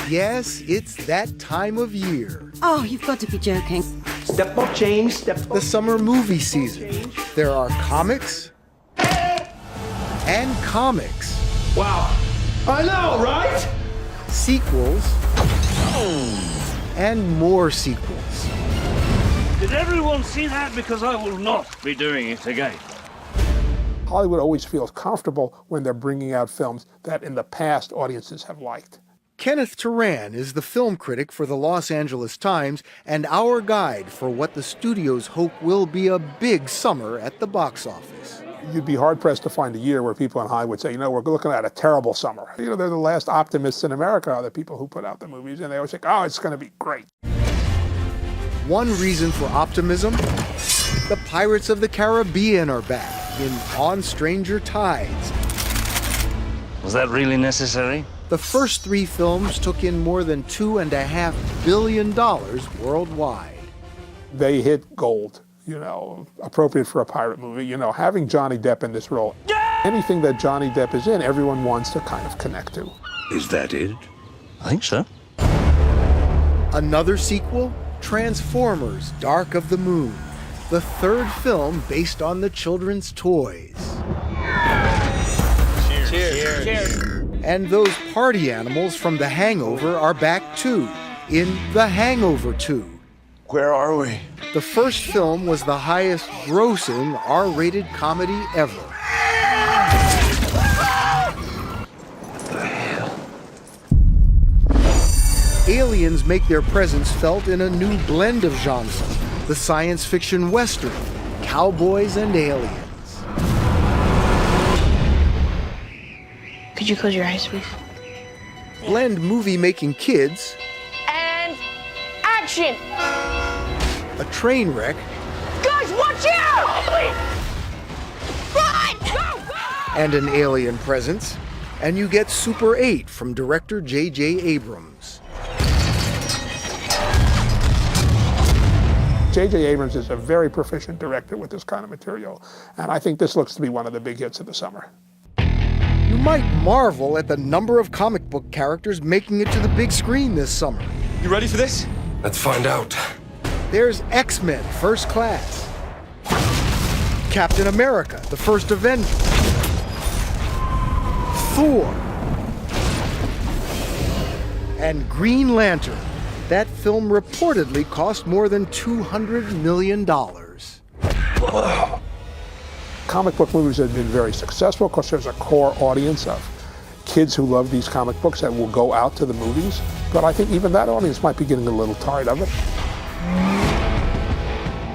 Yes, it's that time of year. Oh, you've got to be joking. Step up change, step up. The summer movie season. There are comics and comics. Wow. I know, right? Sequels and more sequels. Did everyone see that? Because I will not be doing it again. Hollywood always feels comfortable when they're bringing out films that in the past audiences have liked. Kenneth Turan is the film critic for the Los Angeles Times and our guide for what the studios hope will be a big summer at the box office. You'd be hard-pressed to find a year where people in Hollywood say, we're looking at a terrible summer. They're the last optimists in America are the people who put out the movies, and they always think, oh, it's going to be great. One reason for optimism, the Pirates of the Caribbean are back in On Stranger Tides. Was that really necessary? The first 3 films took in more than $2.5 billion worldwide. They hit gold, appropriate for a pirate movie. Having Johnny Depp in this role, anything that Johnny Depp is in, everyone wants to kind of connect to. Is that it? I think so. Another sequel, Transformers: Dark of the Moon, the 3rd film based on the children's toys. Cheers. Cheers. And those party animals from The Hangover are back too, in The Hangover 2. Where are we? The first film was the highest grossing R-rated comedy ever. What the hell? Aliens make their presence felt in a new blend of genres, the science fiction western, cowboys and aliens. Could you close your eyes, please? Blend movie-making kids. And action! A train wreck. Guys, watch out! Run! Go, go! And an alien presence. And you get Super 8 from director J.J. Abrams. J.J. Abrams is a very proficient director with this kind of material, and I think this looks to be one of the big hits of the summer. You might marvel at the number of comic book characters making it to the big screen this summer. You ready for this? Let's find out. There's X-Men First Class, Captain America, the First Avenger, Thor, and Green Lantern. That film reportedly cost more than $200 million. Comic book movies have been very successful because there's a core audience of kids who love these comic books that will go out to the movies. But I think even that audience might be getting a little tired of it.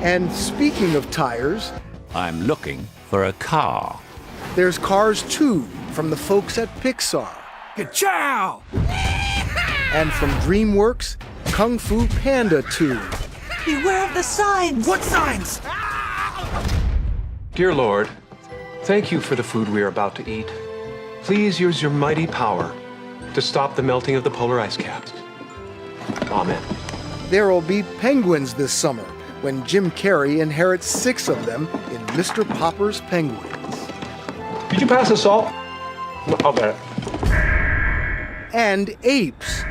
And speaking of tires, I'm looking for a car. there's Cars 2 from the folks at Pixar. Ka-chow! And from DreamWorks, Kung Fu Panda 2. Beware of the signs! What signs? Dear Lord, thank you for the food we are about to eat. Please use your mighty power to stop the melting of the polar ice caps. Amen. There'll be penguins this summer when Jim Carrey inherits 6 of them in Mr. Popper's Penguins. Could you pass the salt? No, I'll bet it. And apes.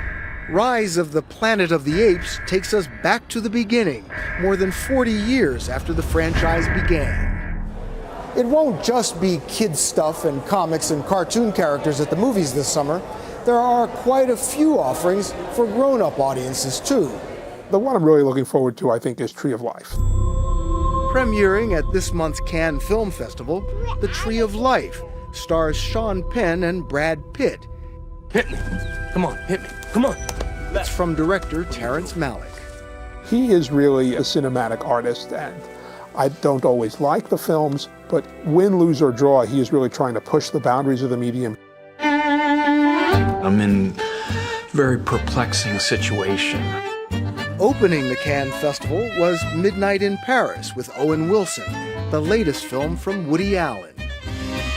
Rise of the Planet of the Apes takes us back to the beginning, more than 40 years after the franchise began. It won't just be kids stuff and comics and cartoon characters at the movies this summer. There are quite a few offerings for grown-up audiences too. The one I'm really looking forward to, I think, is Tree of Life. Premiering at this month's Cannes Film Festival, The Tree of Life stars Sean Penn and Brad Pitt. Hit me. Come on, hit me. Come on. It's from director Terrence Malick. He is really a cinematic artist, and I don't always like the films, but win, lose, or draw, he is really trying to push the boundaries of the medium. I'm in a very perplexing situation. Opening the Cannes Festival was Midnight in Paris with Owen Wilson, the latest film from Woody Allen.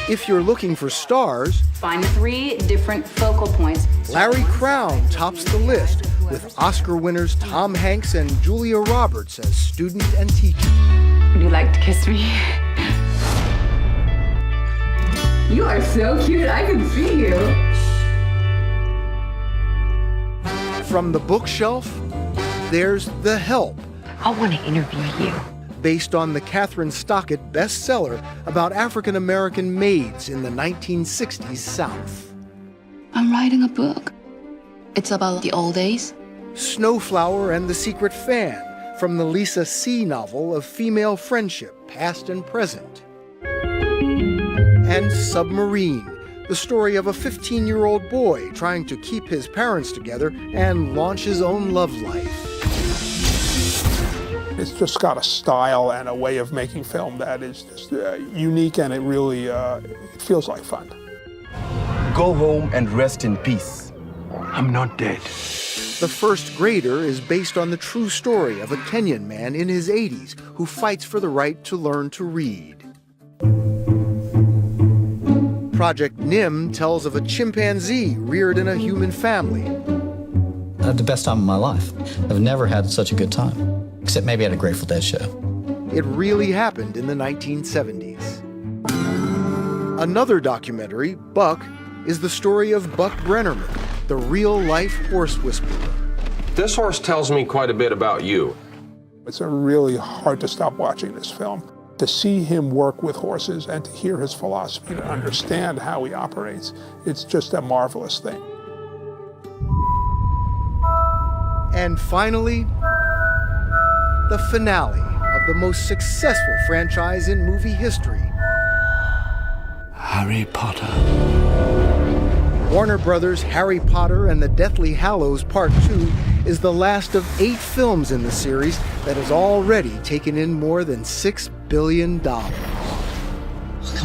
If you're looking for stars, find 3 different focal points. Larry Crowne tops the list with Oscar winners Tom Hanks and Julia Roberts as student and teacher. Would you like to kiss me? You are so cute, I can see you. from the bookshelf, there's The Help, I want to interview you. based on the Catherine Stockett bestseller about African-American maids in the 1960s South. I'm writing a book. It's about the old days. Snowflower and the Secret Fan, from the Lisa C. novel of female friendship, past and present. And Submarine, the story of a 15-year-old boy trying to keep his parents together and launch his own love life. It's just got a style and a way of making film that is just unique, and it really it feels like fun. Go home and rest in peace. I'm not dead. The First Grader is based on the true story of a Kenyan man in his 80s who fights for the right to learn to read. Project Nim tells of a chimpanzee reared in a human family. I had the best time of my life. I've never had such a good time. Except maybe at a Grateful Dead show. It really happened in the 1970s. Another documentary, Buck, is the story of Buck Brennerman, the real-life horse whisperer. This horse tells me quite a bit about you. It's really hard to stop watching this film. To see him work with horses and to hear his philosophy, to understand how he operates, it's just a marvelous thing. And finally, the finale of the most successful franchise in movie history. Harry Potter. Warner Brothers' Harry Potter and the Deathly Hallows Part 2 is the last of 8 films in the series that has already taken in more than $6 billion. Come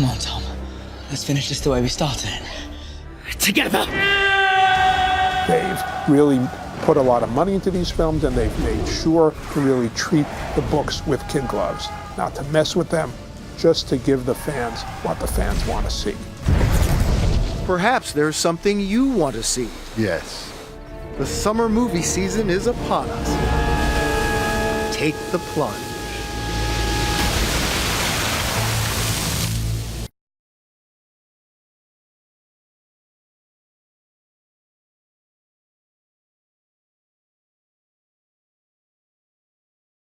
on, Tom. Let's finish this the way we started. Together! They've really put a lot of money into these films, and they've made sure to really treat the books with kid gloves, not to mess with them, just to give the fans what the fans want to see. Perhaps there's something you want to see. Yes. The summer movie season is upon us. Take the plunge.